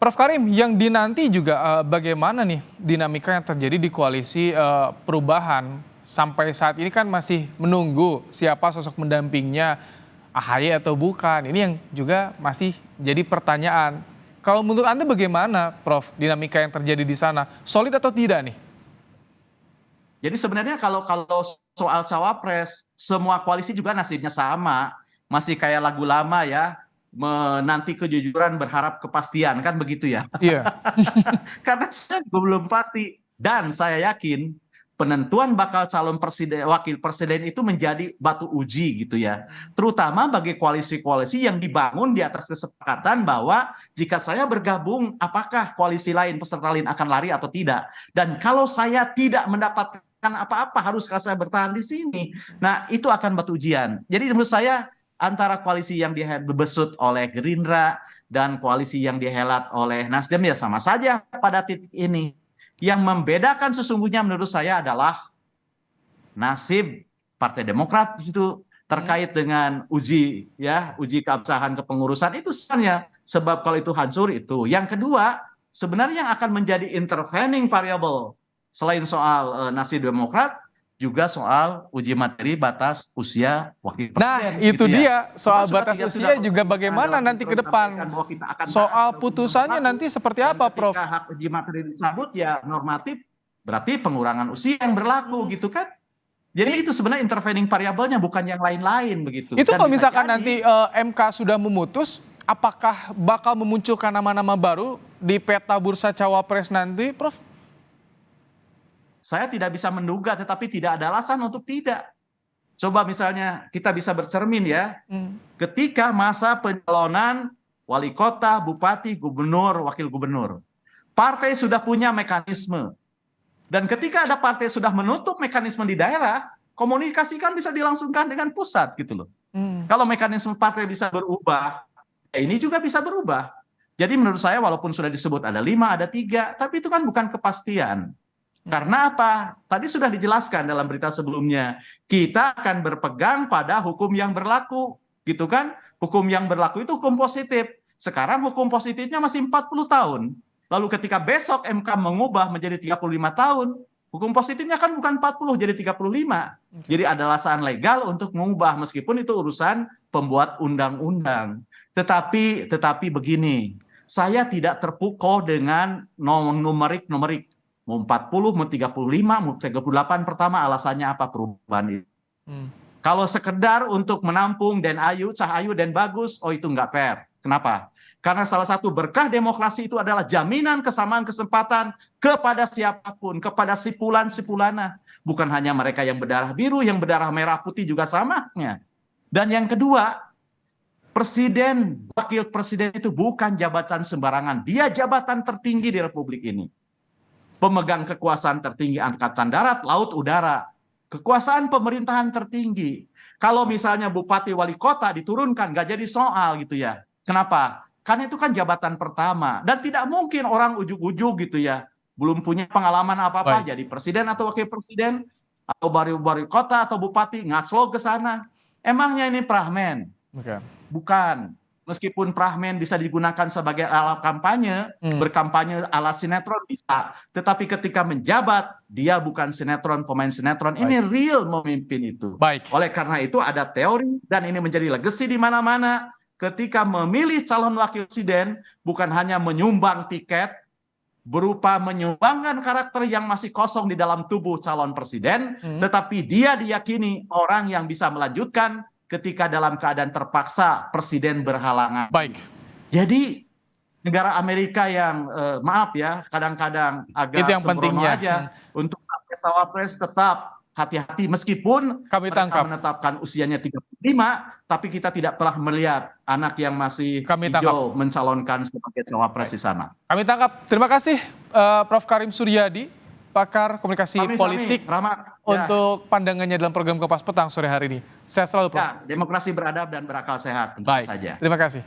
Prof Karim, yang dinanti juga bagaimana nih dinamika yang terjadi di koalisi perubahan sampai saat ini kan masih menunggu siapa sosok mendampingnya, AHY atau bukan. Ini yang juga masih jadi pertanyaan. Kalau menurut Anda bagaimana, Prof, dinamika yang terjadi di sana? Solid atau tidak nih? Jadi sebenarnya kalau soal cawapres, semua koalisi juga nasibnya sama. Masih kayak lagu lama ya, menanti kejujuran berharap kepastian, kan begitu ya. Iya. Karena saya belum pasti. Dan saya yakin penentuan bakal calon presiden, wakil presiden itu menjadi batu uji gitu ya. Terutama bagi koalisi-koalisi yang dibangun di atas kesepakatan bahwa jika saya bergabung, apakah koalisi lain, peserta lain akan lari atau tidak. Dan kalau saya tidak mendapatkan apa-apa, haruskah saya bertahan di sini? Nah, itu akan batu ujian. Jadi menurut saya antara koalisi yang dibesut oleh Gerindra dan koalisi yang dihelat oleh Nasdem ya sama saja pada titik ini. Yang membedakan sesungguhnya menurut saya adalah nasib Partai Demokrat itu terkait dengan uji keabsahan kepengurusan itu sebenarnya, sebab kalau itu hancur itu. Yang kedua, sebenarnya yang akan menjadi intervening variable selain soal nasib Demokrat juga soal uji materi batas usia wakil Nah, presiden itu gitu ya. dia soal Sudah batas sudah usia juga bagaimana dalam nanti ke depan. bahwa kita akan Soal bahas putusannya nanti seperti dan apa, Prof? ketika hak uji materi dicabut ya normatif berarti pengurangan usia yang berlaku gitu kan. Jadi Ini itu sebenarnya intervening variabelnya bukan yang lain-lain begitu. itu Dan kalau bisa misalkan jadi nanti MK sudah memutus, apakah bakal memunculkan nama-nama baru di peta bursa cawapres nanti, Prof? saya tidak bisa menduga tetapi tidak ada alasan untuk tidak. Coba misalnya kita bisa bercermin ya, ketika masa pencalonan wali kota, bupati, gubernur, wakil gubernur. Partai sudah punya mekanisme. Dan ketika ada partai sudah menutup mekanisme di daerah, komunikasi kan bisa dilangsungkan dengan pusat gitu loh. Kalau mekanisme partai bisa berubah, ya ini juga bisa berubah. Jadi menurut saya walaupun sudah disebut ada 5, ada 3, tapi itu kan bukan kepastian. Karena apa? Tadi sudah dijelaskan dalam berita sebelumnya. Kita akan berpegang pada hukum yang berlaku. Gitu kan? Hukum yang berlaku itu hukum positif. Sekarang hukum positifnya masih 40 tahun. Lalu ketika besok MK mengubah menjadi 35 tahun, hukum positifnya kan bukan 40 jadi 35. Jadi ada alasan legal untuk mengubah meskipun itu urusan pembuat undang-undang. Tetapi begini, saya tidak terpukau dengan numerik mau 40, mau 35, mau 38 pertama alasannya apa perubahan itu. Kalau sekedar untuk menampung Dan Ayu, Cah Ayu dan Bagus, oh itu nggak fair. Kenapa? Karena salah satu berkah demokrasi itu adalah jaminan kesamaan kesempatan kepada siapapun, kepada sipulan-sipulana. Bukan hanya mereka yang berdarah biru, yang berdarah merah putih juga samanya. Dan yang kedua, presiden, wakil presiden itu bukan jabatan sembarangan. Dia jabatan tertinggi di Republik ini. Pemegang kekuasaan tertinggi angkatan darat, laut, udara. Kekuasaan pemerintahan tertinggi. Kalau misalnya bupati wali kota diturunkan, nggak jadi soal gitu ya. Kenapa? Karena itu kan jabatan pertama. Dan tidak mungkin orang ujuk-ujuk gitu ya. Belum punya pengalaman apa-apa, jadi presiden atau wakil presiden, atau wali kota atau bupati, ngaclo ke sana. Emangnya ini pramen? Bukan. Meskipun pramen bisa digunakan sebagai alat kampanye, berkampanye ala sinetron bisa. Tetapi ketika menjabat, dia bukan sinetron, pemain sinetron. Ini real memimpin itu. Oleh karena itu ada teori, dan ini menjadi legacy di mana-mana. Ketika memilih calon wakil presiden, bukan hanya menyumbang tiket, berupa menyumbangkan karakter yang masih kosong di dalam tubuh calon presiden, tetapi dia diyakini orang yang bisa melanjutkan ketika dalam keadaan terpaksa presiden berhalangan. Jadi negara Amerika yang maaf ya kadang-kadang agak sembrono aja untuk cawapres tetap hati-hati meskipun mereka menetapkan usianya 35, tapi kita tidak pernah melihat anak yang masih hijau mencalonkan sebagai cawapres di sana. Kami tangkap. Terima kasih Prof Karim Suryadi, pakar komunikasi politik untuk pandangannya dalam program Kompas Petang sore hari ini. Sehat selalu, Prof. Ya, demokrasi beradab dan berakal sehat tentu saja. Terima kasih.